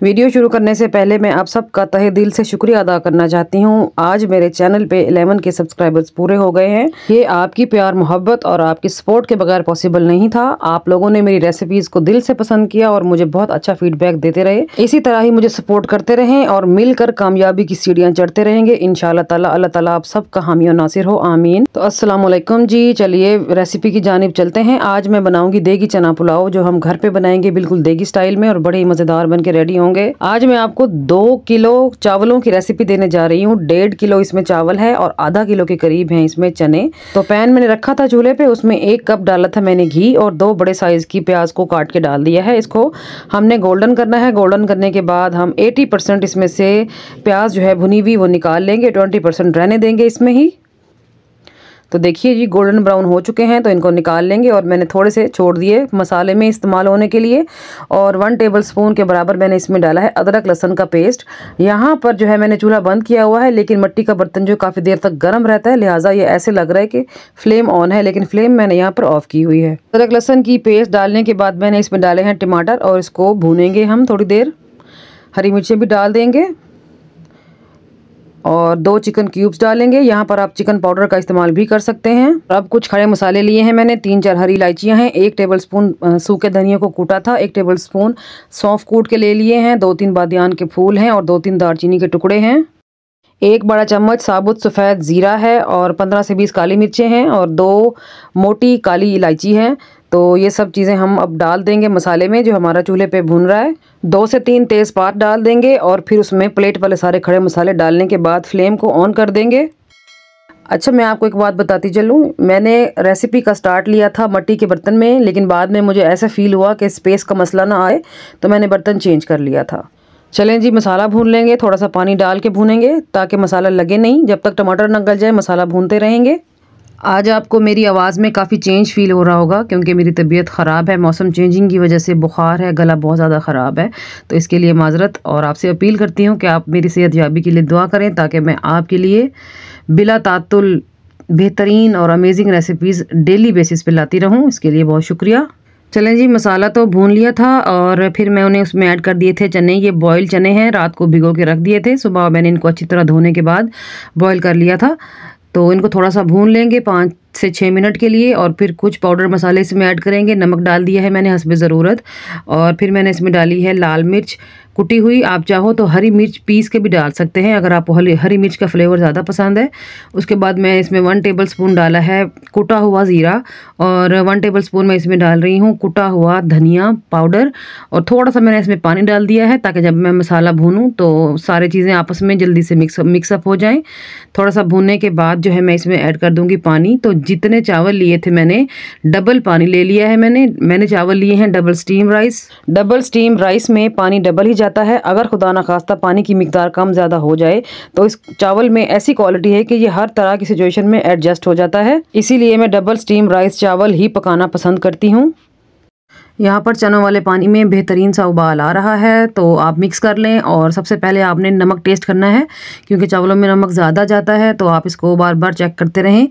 Video शुरू करने से पहले मैं आप सबका तहे दिल से शुक्रिया अदा करना चाहती हूँ। आज मेरे चैनल पे 11 के सब्सक्राइबर्स पूरे हो गए हैं। ये आपकी प्यार मोहब्बत और आपकी सपोर्ट के बगैर पॉसिबल नहीं था। आप लोगों ने मेरी रेसिपीज़ को दिल से पसंद किया और मुझे बहुत अच्छा फीडबैक देते रहे। इसी तरह ही मुझे सपोर्ट करते रहें और मिलकर कामयाबी की सीढ़ियाँ चढ़ते रहेंगे इंशाअल्लाह ताला। अल्लाह ताला आप सबका हामी और नासिर हो, आमीन। तो अस्सलाम वालेकुम जी, चलिए रेसिपी की जानिब चलते हैं। आज मैं बनाऊंगी देगी चना पुलाव, जो हम घर पे बनाएंगे बिल्कुल देगी स्टाइल में और बड़े ही मज़ेदार बन के रेडी होंगे। आज मैं आपको 2 किलो चावलों की रेसिपी देने जा रही हूँ। 1.5 किलो इसमें चावल है और आधा किलो के करीब हैं इसमें चने। तो पैन मैंने रखा था चूल्हे पे, उसमें 1 कप डाला था मैंने घी और 2 बड़े साइज की प्याज को काट के डाल दिया है। इसको हमने गोल्डन करना है। गोल्डन करने के बाद हम 80% इसमें से प्याज जो है भुनी हुई वो निकाल लेंगे, 20% रहने देंगे इसमें ही। तो देखिए जी, गोल्डन ब्राउन हो चुके हैं तो इनको निकाल लेंगे और मैंने थोड़े से छोड़ दिए मसाले में इस्तेमाल होने के लिए। और 1 टेबलस्पून के बराबर मैंने इसमें डाला है अदरक लहसुन का पेस्ट। यहाँ पर जो है मैंने चूल्हा बंद किया हुआ है, लेकिन मिट्टी का बर्तन जो काफ़ी देर तक गर्म रहता है, लिहाजा ये ऐसे लग रहा है कि फ्लेम ऑन है, लेकिन फ्लेम मैंने यहाँ पर ऑफ की हुई है। अदरक लहसुन की पेस्ट डालने के बाद मैंने इसमें डाले हैं टमाटर और इसको भूनेंगे हम थोड़ी देर। हरी मिर्चें भी डाल देंगे और 2 चिकन क्यूब्स डालेंगे। यहाँ पर आप चिकन पाउडर का इस्तेमाल भी कर सकते हैं। अब कुछ खड़े मसाले लिए हैं मैंने, 3-4 हरी इलायचियाँ हैं, 1 टेबलस्पून सूखे धनिया को कूटा था, 1 टेबलस्पून सौंफ कूट के ले लिए हैं, 2-3 बादियान के फूल हैं और 2-3 दालचीनी के टुकड़े हैं। 1 बड़ा चम्मच साबुत सफ़ेद ज़ीरा है और 15 से 20 काली मिर्चें हैं और 2 मोटी काली इलायची है। तो ये सब चीज़ें हम अब डाल देंगे मसाले में जो हमारा चूल्हे पे भून रहा है। 2 से 3 तेज़पात डाल देंगे और फिर उसमें प्लेट वाले सारे खड़े मसाले डालने के बाद फ्लेम को ऑन कर देंगे। अच्छा, मैं आपको एक बात बताती चलूँ, मैंने रेसिपी का स्टार्ट लिया था मिट्टी के बर्तन में, लेकिन बाद में मुझे ऐसा फील हुआ कि स्पेस का मसला ना आए तो मैंने बर्तन चेंज कर लिया था। चलें जी, मसाला भून लेंगे। थोड़ा सा पानी डाल के भूनेंगे ताकि मसाला लगे नहीं। जब तक टमाटर न गल जाए मसाला भूनते रहेंगे। आज आपको मेरी आवाज़ में काफ़ी चेंज फ़ील हो रहा होगा क्योंकि मेरी तबीयत ख़राब है, मौसम चेंजिंग की वजह से बुखार है, गला बहुत ज़्यादा ख़राब है। तो इसके लिए माज़रत, और आपसे अपील करती हूँ कि आप मेरी सेहत याबी के लिए दुआ करें ताकि मैं आपके लिए बिला तातुल बेहतरीन और अमेजिंग रेसिपीज़ डेली बेसिस पे लाती रहूँ। इसके लिए बहुत शुक्रिया। चलें जी, मसाला तो भून लिया था और फिर मैं उन्हें उसमें ऐड कर दिए थे चने। ये बॉयल चने हैं, रात को भिगो के रख दिए थे। सुबह मैंने इनको अच्छी तरह धोने के बाद बॉयल कर लिया था। तो इनको थोड़ा सा भून लेंगे 5 से 6 मिनट के लिए और फिर कुछ पाउडर मसाले इसमें ऐड करेंगे। नमक डाल दिया है मैंने हस्बे ज़रूरत और फिर मैंने इसमें डाली है लाल मिर्च कुटी हुई। आप चाहो तो हरी मिर्च पीस के भी डाल सकते हैं अगर आपको हरी मिर्च का फ्लेवर ज़्यादा पसंद है। उसके बाद मैं इसमें 1 टेबलस्पून डाला है कुटा हुआ ज़ीरा और 1 टेबलस्पून मैं इसमें डाल रही हूँ कुटा हुआ धनिया पाउडर और थोड़ा सा मैंने इसमें पानी डाल दिया है ताकि जब मैं मसाला भूनूँ तो सारी चीज़ें आपस में जल्दी से मिक्सअप हो जाएँ। थोड़ा सा भूनने के बाद जो है मैं इसमें ऐड कर दूँगी पानी। तो जितने चावल लिए थे मैंने डबल पानी ले लिया है। मैंने चावल लिए हैं double steam rice. Double steam rice में पानी डबल ही जाता है। अगर खुदा ना खास्ता पानी की मिकदार कम ज़्यादा हो जाए तो इस चावल में ऐसी क्वालिटी है कि ये हर तरह की सिचुएशन में एडजस्ट हो जाता है। इसीलिए मैं डबल स्टीम राइस चावल ही पकाना पसंद करती हूँ। यहाँ पर चनों वाले पानी में बेहतरीन सा उबाल आ रहा है, तो आप मिक्स कर लें। और सबसे पहले आपने नमक टेस्ट करना है क्योंकि चावलों में नमक ज़्यादा जाता है, तो आप इसको बार बार चेक करते रहें।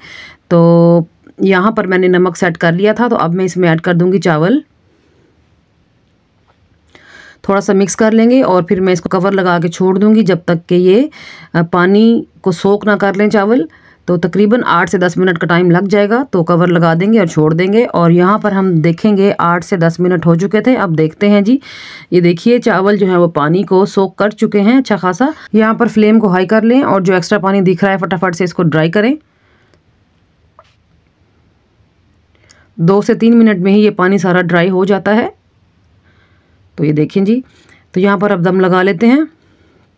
तो यहाँ पर मैंने नमक सेट कर लिया था, तो अब मैं इसमें ऐड कर दूँगी चावल। थोड़ा सा मिक्स कर लेंगे और फिर मैं इसको कवर लगा के छोड़ दूँगी जब तक कि ये पानी को सोख ना कर लें चावल। तो तकरीबन 8 से 10 मिनट का टाइम लग जाएगा। तो कवर लगा देंगे और छोड़ देंगे। और यहाँ पर हम देखेंगे 8 से 10 मिनट हो चुके थे। अब देखते हैं जी, ये देखिए चावल जो है वो पानी को सोख कर चुके हैं अच्छा खासा। यहाँ पर फ्लेम को हाई कर लें और जो एक्स्ट्रा पानी दिख रहा है फटाफट से इसको ड्राई करें। 2 से 3 मिनट में ही ये पानी सारा ड्राई हो जाता है। तो ये देखें जी, तो यहाँ पर अब दम लगा लेते हैं।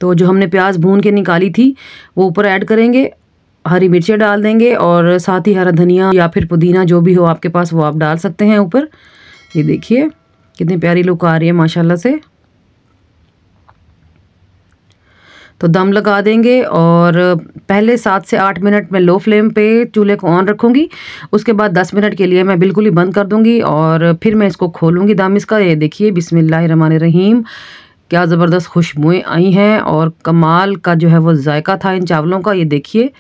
तो जो हमने प्याज भून के निकाली थी वो ऊपर ऐड करेंगे, हरी मिर्चें डाल देंगे और साथ ही हरा धनिया या फिर पुदीना जो भी हो आपके पास वो आप डाल सकते हैं ऊपर। ये देखिए कितनी प्यारी लुक आ रही है माशाल्लाह से। तो दम लगा देंगे और पहले 7 से 8 मिनट में लो फ्लेम पे चूल्हे को ऑन रखूँगी। उसके बाद 10 मिनट के लिए मैं बिल्कुल ही बंद कर दूँगी और फिर मैं इसको खोलूँगी दम इसका। ये देखिए बिस्मिल्लाहिर्रहमानिर्रहीम, क्या ज़बरदस्त खुशबुएँ आई हैं और कमाल का जो है वो जायका था इन चावलों का। ये देखिए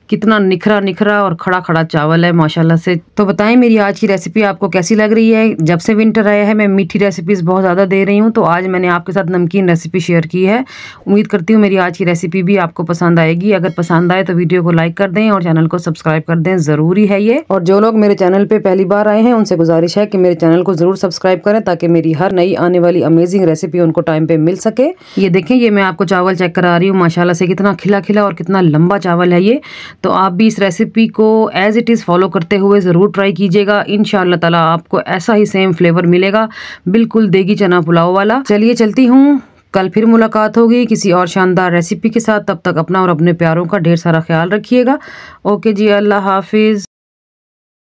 कितना निखरा निखरा और खड़ा खड़ा चावल है माशाल्लाह से। तो बताएं मेरी आज की रेसिपी आपको कैसी लग रही है। जब से विंटर आया है मैं मीठी रेसिपीज़ बहुत ज़्यादा दे रही हूँ, तो आज मैंने आपके साथ नमकीन रेसिपी शेयर की है। उम्मीद करती हूँ मेरी आज की रेसिपी भी आपको पसंद आएगी। अगर पसंद आए तो वीडियो को लाइक कर दें और चैनल को सब्सक्राइब कर दें, ज़रूरी है ये। और जो लोग मेरे चैनल पर पहली बार आए हैं उनसे गुजारिश है कि मेरे चैनल को ज़रूर सब्सक्राइब करें, ताकि मेरी हर नई आने वाली अमेजिंग रेसिपी उनको टाइम पे मिल सके। ये देखें, ये मैं आपको चावल चेक करा रही हूँ माशाल्लाह से, कितना खिला खिला और कितना लंबा चावल है ये। तो आप भी इस रेसिपी को एज इट इज़ फॉलो करते हुए ज़रूर ट्राई कीजिएगा। इंशाअल्लाह ताला आपको ऐसा ही सेम फ्लेवर मिलेगा, बिल्कुल देगी चना पुलाव वाला। चलिए चलती हूँ, कल फिर मुलाकात होगी किसी और शानदार रेसिपी के साथ। तब तक अपना और अपने प्यारों का ढेर सारा ख्याल रखिएगा। ओके जी, अल्लाह हाफिज़।